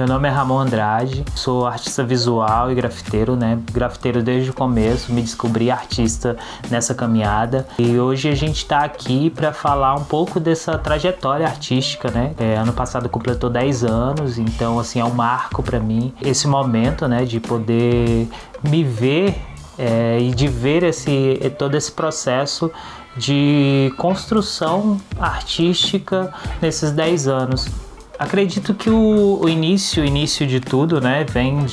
Meu nome é Ramon Andrade, sou artista visual e grafiteiro, né? Grafiteiro desde o começo, me descobri artista nessa caminhada. E hoje a gente tá aqui para falar um pouco dessa trajetória artística, né? Ano passado completou 10 anos, então assim é um marco para mim esse momento, né? De poder me ver e de ver todo esse processo de construção artística nesses 10 anos. Acredito que o início de tudo, né, vem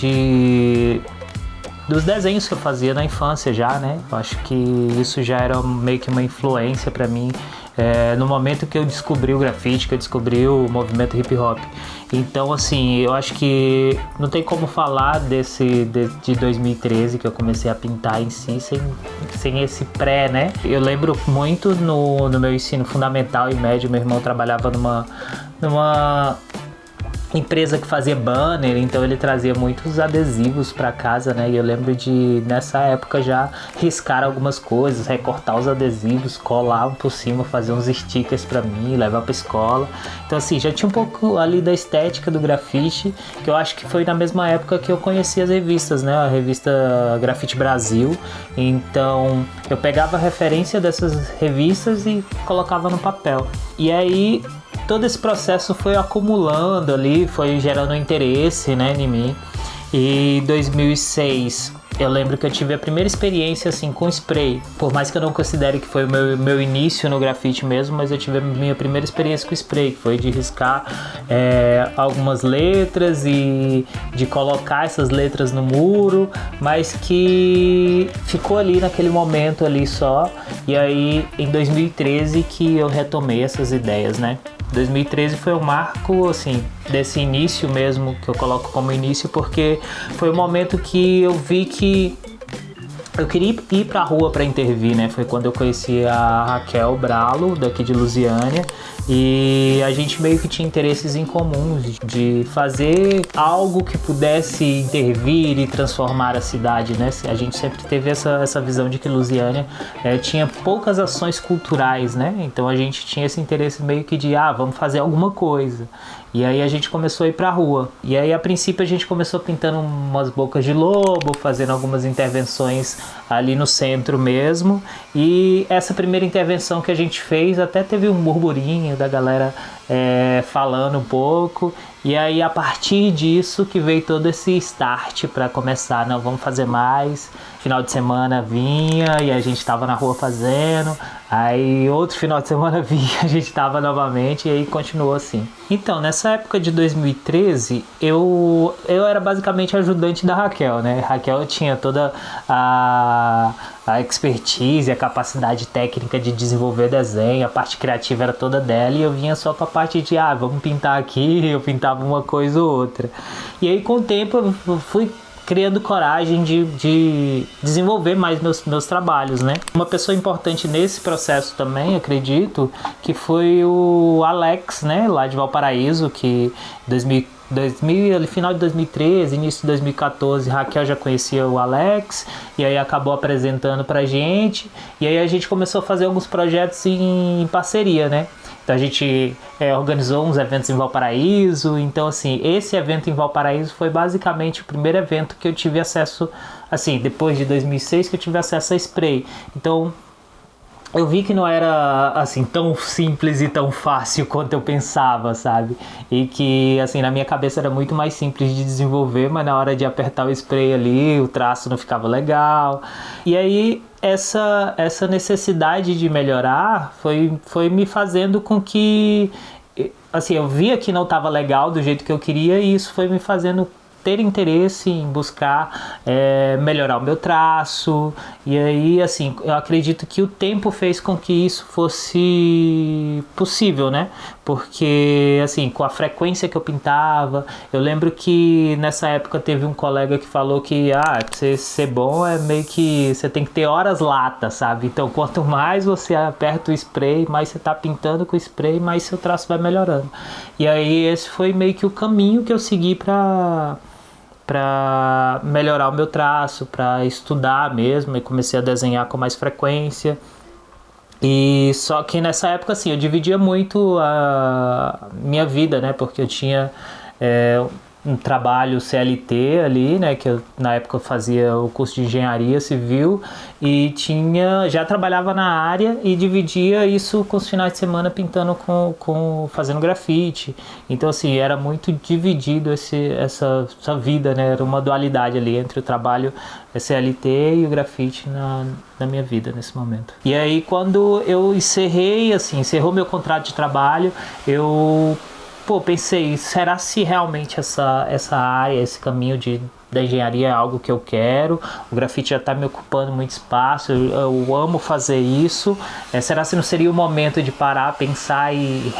dos desenhos que eu fazia na infância já, né? Eu acho que isso já era meio que uma influência para mim no momento que eu descobri o grafite, que eu descobri o movimento hip hop. Então, assim, eu acho que não tem como falar de 2013 que eu comecei a pintar em si sem esse pré, né? Eu lembro muito no meu ensino fundamental e médio, meu irmão trabalhava numa empresa que fazia banner, então ele trazia muitos adesivos para casa, né? E eu lembro de, nessa época, já riscar algumas coisas, recortar os adesivos, colar um por cima, fazer uns stickers para mim, levar para escola. Então, assim, já tinha um pouco ali da estética do grafite, que eu acho que foi na mesma época que eu conheci as revistas, né? A revista Grafite Brasil. Então, eu pegava a referência dessas revistas e colocava no papel. E aí todo esse processo foi acumulando ali, foi gerando interesse, né, em mim. E em 2006 eu lembro que eu tive a primeira experiência assim com spray. Por mais que eu não considere que foi o meu início no grafite mesmo, mas eu tive a minha primeira experiência com spray, que foi de riscar algumas letras e de colocar essas letras no muro, mas que ficou ali naquele momento ali só. E aí em 2013 que eu retomei essas ideias, né? 2013 foi o marco, assim, desse início mesmo, que eu coloco como início, porque foi o momento que eu vi que eu queria ir pra rua para intervir, né? Foi quando eu conheci a Raquel Bralo, daqui de Lusiânia, e a gente meio que tinha interesses em comuns de fazer algo que pudesse intervir e transformar a cidade, né? A gente sempre teve essa visão de que Lusiânia tinha poucas ações culturais, né? Então a gente tinha esse interesse meio que de, vamos fazer alguma coisa. E aí a gente começou a ir pra rua. E aí a princípio a gente começou pintando umas bocas de lobo, fazendo algumas intervenções ali no centro mesmo. E essa primeira intervenção que a gente fez até teve um burburinho da galera falando um pouco. E aí a partir disso que veio todo esse start para começar, não, vamos fazer mais. Final de semana vinha e a gente tava na rua fazendo, aí outro final de semana vinha, a gente tava novamente e aí continuou assim. Então, nessa época de 2013, eu era basicamente ajudante da Raquel, né? Raquel tinha toda a expertise, a capacidade técnica de desenvolver desenho, a parte criativa era toda dela e eu vinha só com a parte de, vamos pintar aqui, eu pintava uma coisa ou outra. E aí com o tempo eu fui criando coragem de desenvolver mais meus trabalhos, né? Uma pessoa importante nesse processo também, acredito, que foi o Alex, né? Lá de Valparaíso, que final de 2013, início de 2014, Raquel já conhecia o Alex e aí acabou apresentando pra gente e aí a gente começou a fazer alguns projetos em parceria, né? Então a gente organizou uns eventos em Valparaíso, então assim, esse evento em Valparaíso foi basicamente o primeiro evento que eu tive acesso, assim, depois de 2006 que eu tive acesso a spray. Então eu vi que não era assim tão simples e tão fácil quanto eu pensava, sabe? E que assim na minha cabeça era muito mais simples de desenvolver, mas na hora de apertar o spray ali, o traço não ficava legal. E aí essa necessidade de melhorar foi me fazendo com que assim, eu via que não estava legal do jeito que eu queria e isso foi me fazendo ter interesse em buscar melhorar o meu traço. E aí, assim, eu acredito que o tempo fez com que isso fosse possível, né? Porque, assim, com a frequência que eu pintava, eu lembro que nessa época teve um colega que falou que, você ser bom é meio que você tem que ter horas lata, sabe? Então, quanto mais você aperta o spray, mais você tá pintando com o spray, mais seu traço vai melhorando. E aí, esse foi meio que o caminho que eu segui para melhorar o meu traço, para estudar mesmo, e comecei a desenhar com mais frequência. E só que nessa época assim, eu dividia muito a minha vida, né? Porque eu tinha um trabalho CLT ali, né, que eu, na época eu fazia o curso de engenharia civil e já trabalhava na área e dividia isso com os finais de semana pintando fazendo grafite. Então assim, era muito dividido essa vida, né, era uma dualidade ali entre o trabalho CLT e o grafite na minha vida nesse momento. E aí quando eu encerrou meu contrato de trabalho, eu pensei, será se realmente essa área, esse caminho da engenharia é algo que eu quero? O grafite já está me ocupando muito espaço, eu amo fazer isso. Será se não seria o momento de parar, pensar e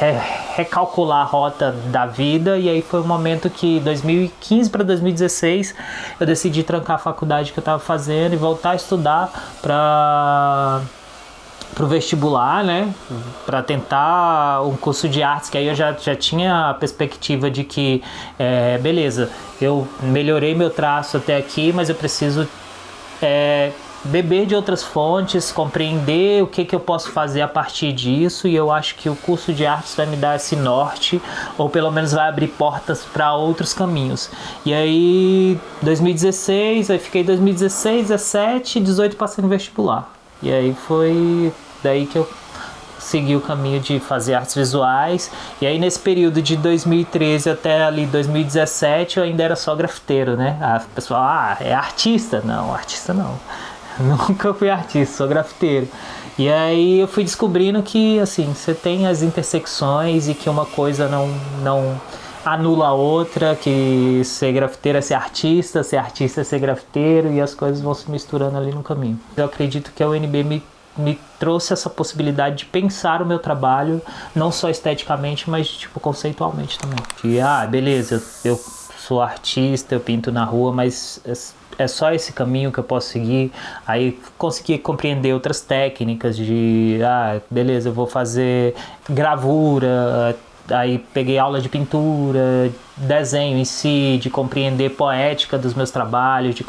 recalcular a rota da vida? E aí foi o momento que, 2015 para 2016, eu decidi trancar a faculdade que eu estava fazendo e voltar a estudar pro vestibular, né, para tentar um curso de artes, que aí eu já tinha a perspectiva de que, beleza, eu melhorei meu traço até aqui, mas eu preciso beber de outras fontes, compreender o que eu posso fazer a partir disso, e eu acho que o curso de artes vai me dar esse norte, ou pelo menos vai abrir portas para outros caminhos. E aí, 2016, aí fiquei 2016, 17, 18 passei no vestibular. E aí foi daí que eu segui o caminho de fazer artes visuais. E aí nesse período de 2013 até ali 2017 eu ainda era só grafiteiro, né? A pessoa, é artista? Não, artista não. Nunca fui artista, sou grafiteiro. E aí eu fui descobrindo que, assim, você tem as intersecções e que uma coisa não anula a outra, que ser grafiteiro é ser artista é ser grafiteiro, e as coisas vão se misturando ali no caminho. Eu acredito que a UNB me trouxe essa possibilidade de pensar o meu trabalho, não só esteticamente, mas tipo conceitualmente também. De, beleza, eu sou artista, eu pinto na rua, mas é só esse caminho que eu posso seguir. Aí consegui compreender outras técnicas de, beleza, eu vou fazer gravura. Aí peguei aula de pintura, desenho em si, de compreender poética dos meus trabalhos, de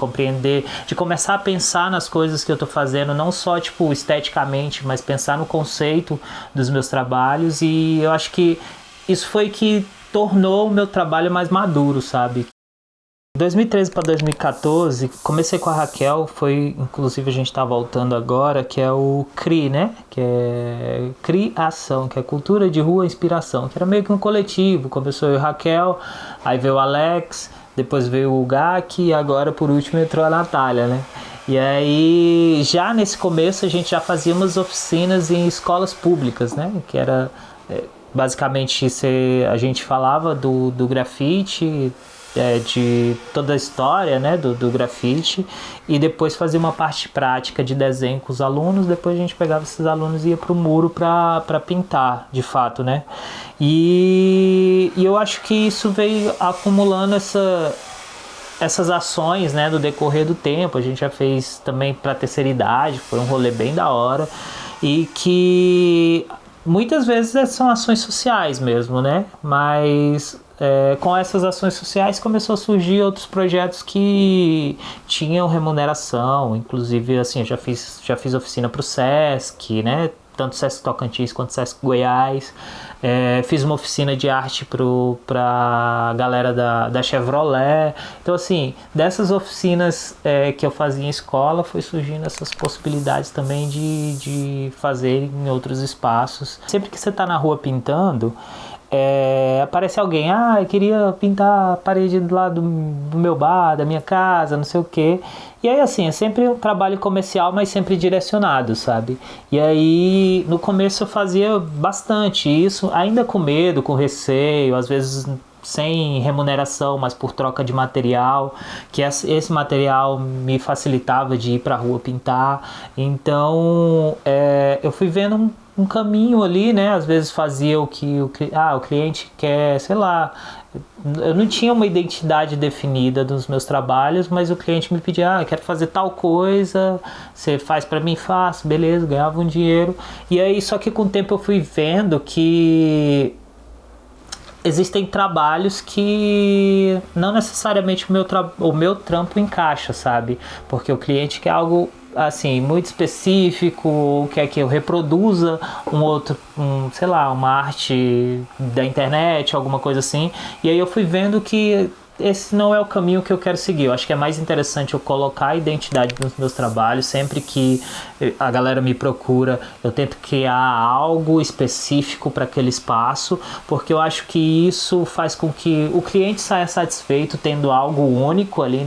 começar a pensar nas coisas que eu estou fazendo, não só tipo esteticamente, mas pensar no conceito dos meus trabalhos. E eu acho que isso foi que tornou o meu trabalho mais maduro, sabe? 2013 para 2014, comecei com a Raquel, inclusive a gente está voltando agora, que é o CRI, né? Que é Criação, que é Cultura de Rua Inspiração, que era meio que um coletivo. Começou eu e a Raquel, aí veio o Alex, depois veio o Gaki e agora por último entrou a Natália, né? E aí, já nesse começo a gente já fazia umas oficinas em escolas públicas, né? Que era basicamente a gente falava do grafite, de toda a história, né, do grafite, e depois fazia uma parte prática de desenho com os alunos. Depois a gente pegava esses alunos e ia para o muro para pintar, de fato, né? E eu acho que isso veio acumulando essas ações, né, do decorrer do tempo. A gente já fez também para a terceira idade, foi um rolê bem da hora, e que muitas vezes são ações sociais mesmo, né? Mas com essas ações sociais começou a surgir outros projetos que tinham remuneração. Inclusive, assim, eu já fiz oficina para o Sesc, né? Tanto Sesc Tocantins quanto Sesc Goiás. Fiz uma oficina de arte para a galera da Chevrolet. Então, assim, dessas oficinas que eu fazia em escola, foi surgindo essas possibilidades também de fazer em outros espaços. Sempre que você está na rua pintando, aparece alguém, eu queria pintar a parede do lado do meu bar, da minha casa, não sei o quê. E aí, assim, é sempre um trabalho comercial, mas sempre direcionado, sabe? E aí, no começo eu fazia bastante isso, ainda com medo, com receio, às vezes sem remuneração, mas por troca de material, que esse material me facilitava de ir pra rua pintar. Então, eu fui vendo um caminho ali, né? Às vezes fazia o que o cliente quer, sei lá. Eu não tinha uma identidade definida dos meus trabalhos, mas o cliente me pedia, eu quero fazer tal coisa, você faz pra mim? Faço, beleza, ganhava um dinheiro. E aí, só que com o tempo eu fui vendo que existem trabalhos que não necessariamente o meu trampo encaixa, sabe? Porque o cliente quer algo assim, muito específico, quer que eu reproduza sei lá, uma arte da internet, alguma coisa assim. E aí eu fui vendo que esse não é o caminho que eu quero seguir. Eu acho que é mais interessante eu colocar a identidade nos meus trabalhos. Sempre que a galera me procura, eu tento criar algo específico para aquele espaço, porque eu acho que isso faz com que o cliente saia satisfeito tendo algo único ali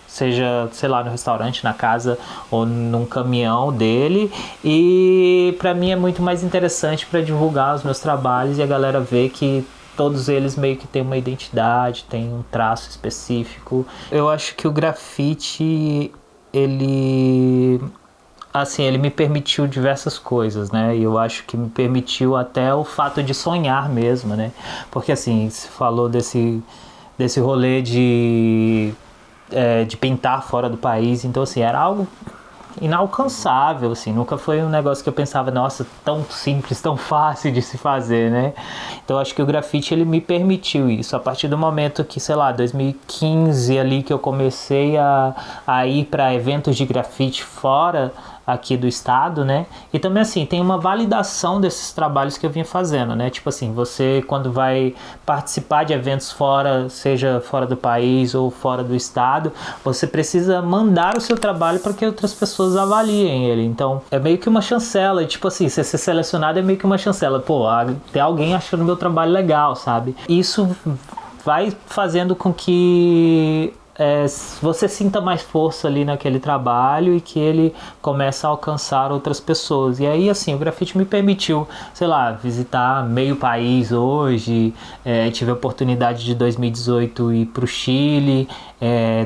seja, sei lá, no restaurante, na casa ou num caminhão dele. E para mim é muito mais interessante para divulgar os meus trabalhos e a galera ver que todos eles meio que têm uma identidade, têm um traço específico. Eu acho que o grafite, ele me permitiu diversas coisas, né? E eu acho que me permitiu até o fato de sonhar mesmo, né? Porque assim, você falou desse rolê de pintar fora do país, então assim, era algo inalcançável, assim, nunca foi um negócio que eu pensava, nossa, tão simples, tão fácil de se fazer, né? Então acho que o grafite, ele me permitiu isso, a partir do momento que, sei lá, 2015 ali, que eu comecei a ir para eventos de grafite fora aqui do estado, né? E também assim, tem uma validação desses trabalhos que eu vinha fazendo, né? Tipo assim, você quando vai participar de eventos fora, seja fora do país ou fora do estado, você precisa mandar o seu trabalho para que outras pessoas avaliem ele. Então, é meio que uma chancela, e tipo assim, você ser selecionado é meio que uma chancela. Pô, tem alguém achando meu trabalho legal, sabe? Isso vai fazendo com que você sinta mais força ali naquele trabalho e que ele comece a alcançar outras pessoas. E aí, assim, o grafite me permitiu, sei lá, visitar meio país hoje. Tive a oportunidade de 2018 ir para o Chile,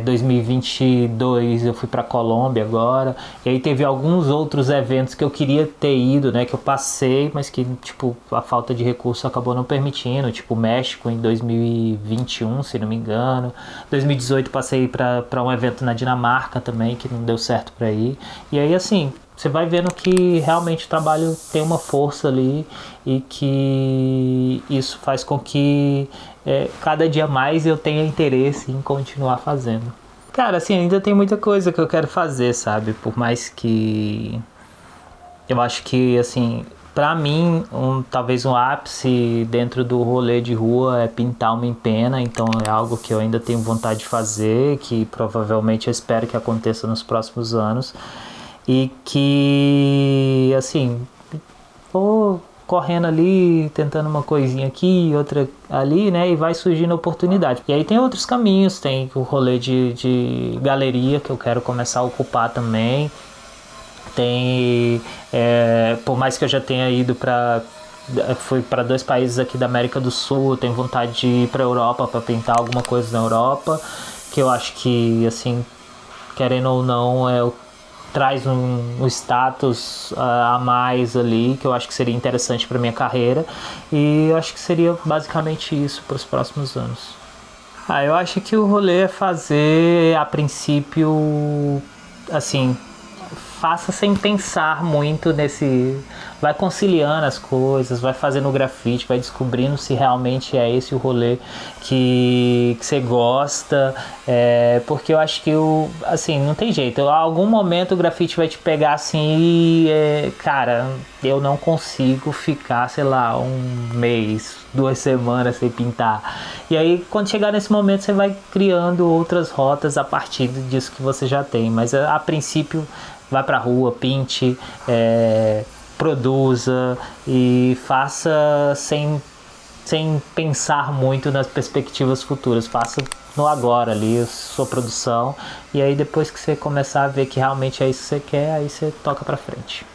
2022 eu fui para Colômbia agora, e aí teve alguns outros eventos que eu queria ter ido, né, que eu passei, mas que, tipo, a falta de recurso acabou não permitindo, tipo México em 2021, se não me engano. 2018 passei para um evento na Dinamarca também, que não deu certo para ir. E aí, assim, você vai vendo que realmente o trabalho tem uma força ali e que isso faz com que cada dia mais eu tenha interesse em continuar fazendo. Cara, assim, ainda tem muita coisa que eu quero fazer, sabe? Por mais que eu acho que, assim, pra mim, talvez um ápice dentro do rolê de rua é pintar uma empena. Então é algo que eu ainda tenho vontade de fazer, que provavelmente eu espero que aconteça nos próximos anos. E que, assim, vou correndo ali, tentando uma coisinha aqui, outra ali, né? E vai surgindo oportunidade. E aí tem outros caminhos, tem o rolê de galeria que eu quero começar a ocupar também. Tem, por mais que eu já tenha ido fui para 2 países aqui da América do Sul, eu tenho vontade de ir para a Europa para pintar alguma coisa na Europa, que eu acho que, assim, querendo ou não, traz um status a mais ali, que eu acho que seria interessante para minha carreira, e eu acho que seria basicamente isso para os próximos anos. Eu acho que o rolê é fazer, a princípio, assim, faça sem pensar muito vai conciliando as coisas, vai fazendo o grafite, vai descobrindo se realmente é esse o rolê que você gosta, porque eu acho que assim, não tem jeito, em algum momento o grafite vai te pegar assim e, cara, eu não consigo ficar, sei lá, um mês, 2 semanas sem pintar. E aí, quando chegar nesse momento, você vai criando outras rotas a partir disso que você já tem, mas a princípio, vai pra rua, pinte, produza e faça sem pensar muito nas perspectivas futuras. Faça no agora ali a sua produção, e aí depois que você começar a ver que realmente é isso que você quer, aí você toca pra frente.